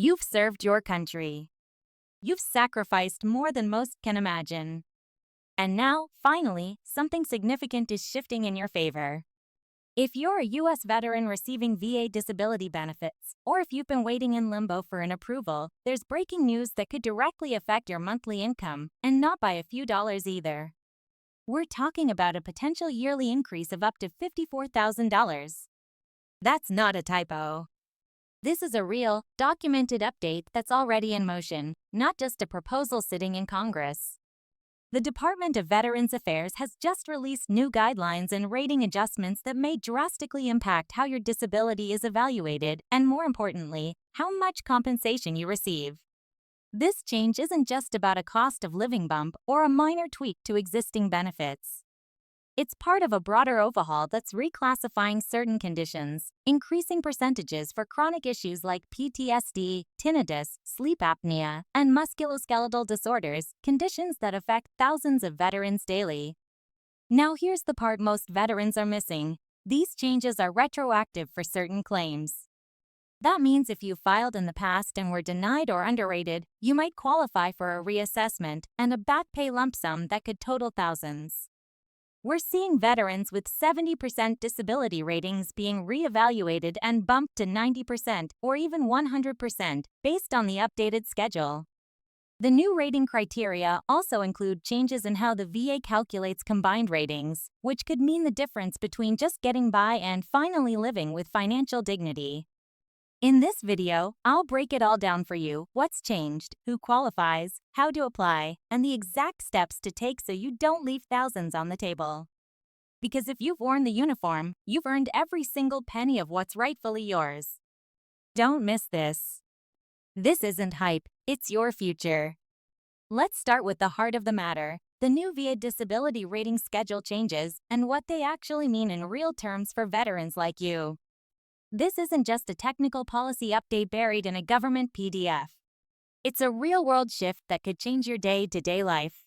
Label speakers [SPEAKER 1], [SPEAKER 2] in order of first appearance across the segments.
[SPEAKER 1] You've served your country. You've sacrificed more than most can imagine. And now, finally, something significant is shifting in your favor. If you're a U.S. veteran receiving VA disability benefits, or if you've been waiting in limbo for an approval, there's breaking news that could directly affect your monthly income, and not by a few dollars either. We're talking about a potential yearly increase of up to $54,000. That's not a typo. This is a real, documented update that's already in motion, not just a proposal sitting in Congress. The Department of Veterans Affairs has just released new guidelines and rating adjustments that may drastically impact how your disability is evaluated and, more importantly, how much compensation you receive. This change isn't just about a cost of living bump or a minor tweak to existing benefits. It's part of a broader overhaul that's reclassifying certain conditions, increasing percentages for chronic issues like PTSD, tinnitus, sleep apnea, and musculoskeletal disorders, conditions that affect thousands of veterans daily. Now here's the part most veterans are missing. These changes are retroactive for certain claims. That means if you filed in the past and were denied or underrated, you might qualify for a reassessment and a back pay lump sum that could total thousands. We're seeing veterans with 70% disability ratings being reevaluated and bumped to 90% or even 100% based on the updated schedule. The new rating criteria also include changes in how the VA calculates combined ratings, which could mean the difference between just getting by and finally living with financial dignity. In this video, I'll break it all down for you: what's changed, who qualifies, how to apply, and the exact steps to take so you don't leave thousands on the table. Because if you've worn the uniform, you've earned every single penny of what's rightfully yours. Don't miss this. This isn't hype, it's your future. Let's start with the heart of the matter: the new VA disability rating schedule changes and what they actually mean in real terms for veterans like you. This isn't just a technical policy update buried in a government PDF. It's a real-world shift that could change your day-to-day life.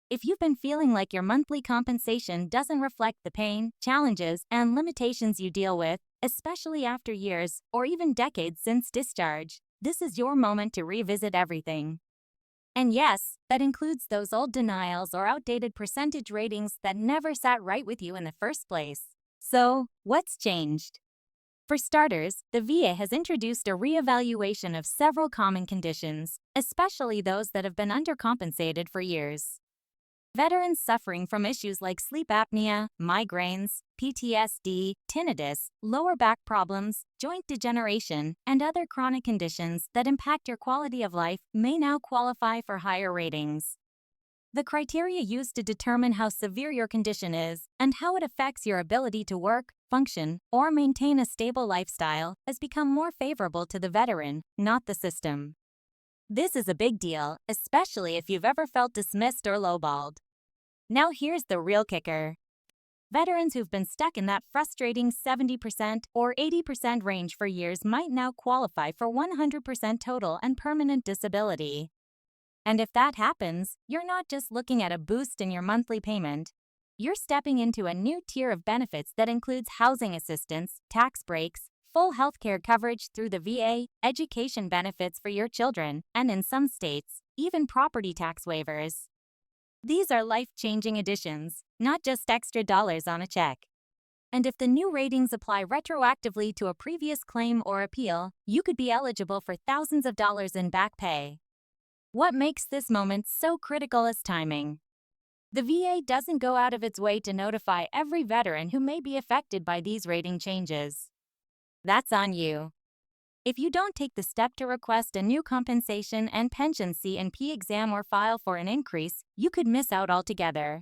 [SPEAKER 1] If you've been feeling like your monthly compensation doesn't reflect the pain, challenges, and limitations you deal with, especially after years or even decades since discharge, this is your moment to revisit everything. And yes, that includes those old denials or outdated percentage ratings that never sat right with you in the first place. So, what's changed? For starters, the VA has introduced a reevaluation of several common conditions, especially those that have been undercompensated for years. Veterans suffering from issues like sleep apnea, migraines, PTSD, tinnitus, lower back problems, joint degeneration, and other chronic conditions that impact your quality of life may now qualify for higher ratings. The criteria used to determine how severe your condition is and how it affects your ability to work, function, or maintain a stable lifestyle has become more favorable to the veteran, not the system. This is a big deal, especially if you've ever felt dismissed or lowballed. Now here's the real kicker. Veterans who've been stuck in that frustrating 70% or 80% range for years might now qualify for 100% total and permanent disability. And if that happens, you're not just looking at a boost in your monthly payment. You're stepping into a new tier of benefits that includes housing assistance, tax breaks, full healthcare coverage through the VA, education benefits for your children, and in some states, even property tax waivers. These are life-changing additions, not just extra dollars on a check. And if the new ratings apply retroactively to a previous claim or appeal, you could be eligible for thousands of dollars in back pay. What makes this moment so critical is timing. The VA doesn't go out of its way to notify every veteran who may be affected by these rating changes. That's on you. If you don't take the step to request a new compensation and pension C&P exam or file for an increase, you could miss out altogether.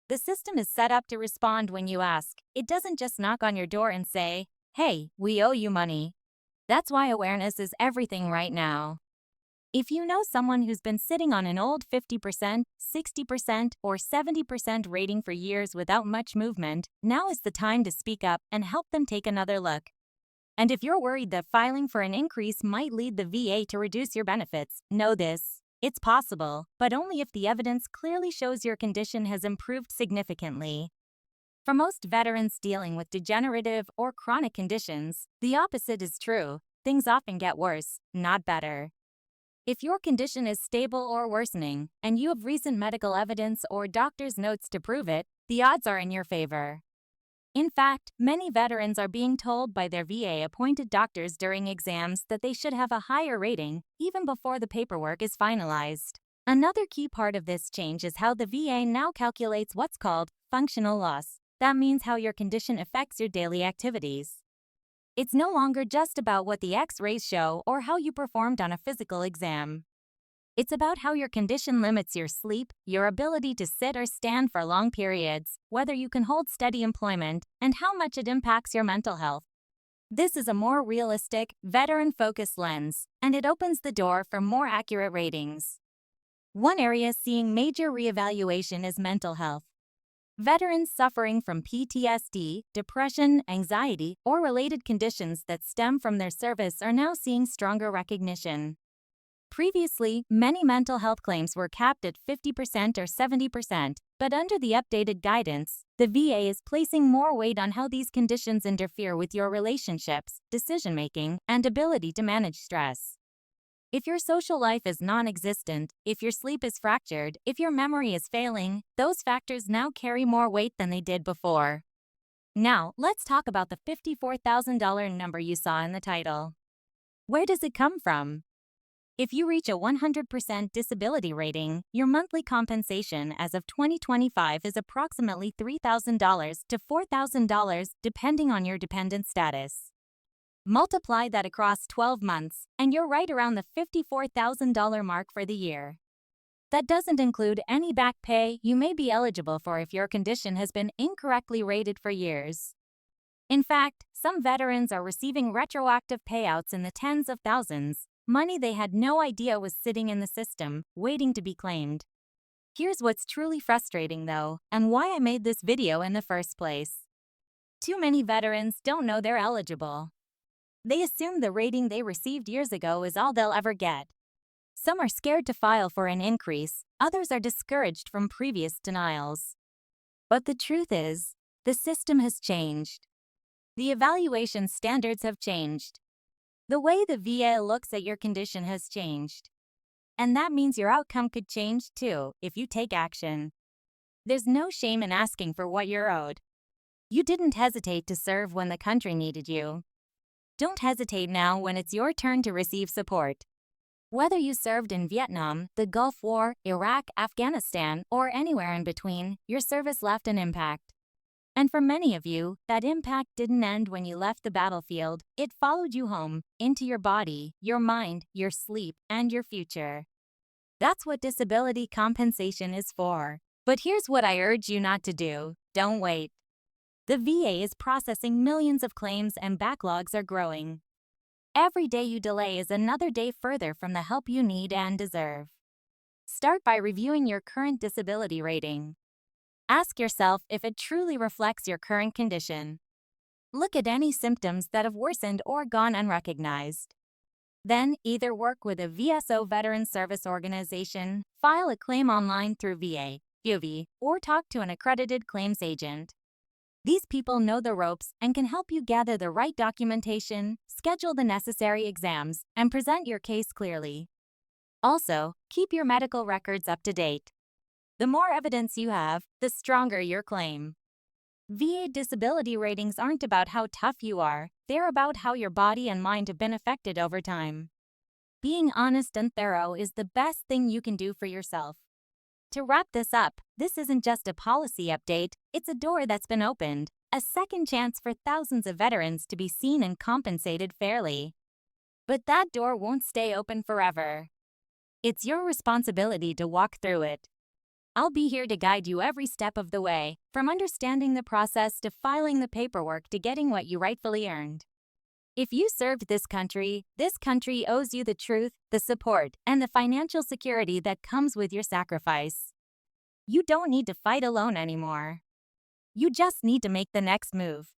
[SPEAKER 1] The system is set up to respond when you ask. It doesn't just knock on your door and say, "Hey, we owe you money." That's why awareness is everything right now. If you know someone who's been sitting on an old 50%, 60%, or 70% rating for years without much movement, now is the time to speak up and help them take another look. And if you're worried that filing for an increase might lead the VA to reduce your benefits, know this: it's possible, but only if the evidence clearly shows your condition has improved significantly. For most veterans dealing with degenerative or chronic conditions, the opposite is true. things often get worse, not better. If your condition is stable or worsening, and you have recent medical evidence or doctor's notes to prove it, the odds are in your favor. In fact, many veterans are being told by their VA-appointed doctors during exams that they should have a higher rating, even before the paperwork is finalized. Another key part of this change is how the VA now calculates what's called functional loss. That means how your condition affects your daily activities. It's no longer just about what the X-rays show or how you performed on a physical exam. It's about how your condition limits your sleep, your ability to sit or stand for long periods, whether you can hold steady employment, and how much it impacts your mental health. This is a more realistic, veteran-focused lens, and it opens the door for more accurate ratings. One area seeing major reevaluation is mental health. Veterans suffering from PTSD, depression, anxiety, or related conditions that stem from their service are now seeing stronger recognition. Previously, many mental health claims were capped at 50% or 70%, but under the updated guidance, the VA is placing more weight on how these conditions interfere with your relationships, decision-making, and ability to manage stress. If your social life is non-existent, if your sleep is fractured, if your memory is failing, those factors now carry more weight than they did before. Now, let's talk about the $54,000 number you saw in the title. Where does it come from? If you reach a 100% disability rating, your monthly compensation as of 2025 is approximately $3,000 to $4,000 depending on your dependent status. Multiply that across 12 months, and you're right around the $54,000 mark for the year. That doesn't include any back pay you may be eligible for if your condition has been incorrectly rated for years. In fact, some veterans are receiving retroactive payouts in the tens of thousands, money they had no idea was sitting in the system, waiting to be claimed. Here's what's truly frustrating though, and why I made this video in the first place. Too many veterans don't know they're eligible. They assume the rating they received years ago is all they'll ever get. Some are scared to file for an increase, others are discouraged from previous denials. But the truth is, the system has changed. The evaluation standards have changed. The way the VA looks at your condition has changed. And that means your outcome could change too, if you take action. There's no shame in asking for what you're owed. You didn't hesitate to serve when the country needed you. Don't hesitate now when it's your turn to receive support. Whether you served in Vietnam, the Gulf War, Iraq, Afghanistan, or anywhere in between, your service left an impact. And for many of you, that impact didn't end when you left the battlefield. It followed you home, into your body, your mind, your sleep, and your future. That's what disability compensation is for. But here's what I urge you not to do. Don't wait. The VA is processing millions of claims and backlogs are growing. Every day you delay is another day further from the help you need and deserve. Start by reviewing your current disability rating. Ask yourself if it truly reflects your current condition. Look at any symptoms that have worsened or gone unrecognized. Then, either work with a VSO Veteran Service Organization, file a claim online through VA, UV, or talk to an accredited claims agent. These people know the ropes and can help you gather the right documentation, schedule the necessary exams, and present your case clearly. Also, keep your medical records up to date. The more evidence you have, the stronger your claim. VA disability ratings aren't about how tough you are, they're about how your body and mind have been affected over time. Being honest and thorough is the best thing you can do for yourself. To wrap this up, this isn't just a policy update, it's a door that's been opened, a second chance for thousands of veterans to be seen and compensated fairly. But that door won't stay open forever. It's your responsibility to walk through it. I'll be here to guide you every step of the way, from understanding the process to filing the paperwork to getting what you rightfully earned. If you served this country owes you the truth, the support, and the financial security that comes with your sacrifice. You don't need to fight alone anymore. You just need to make the next move.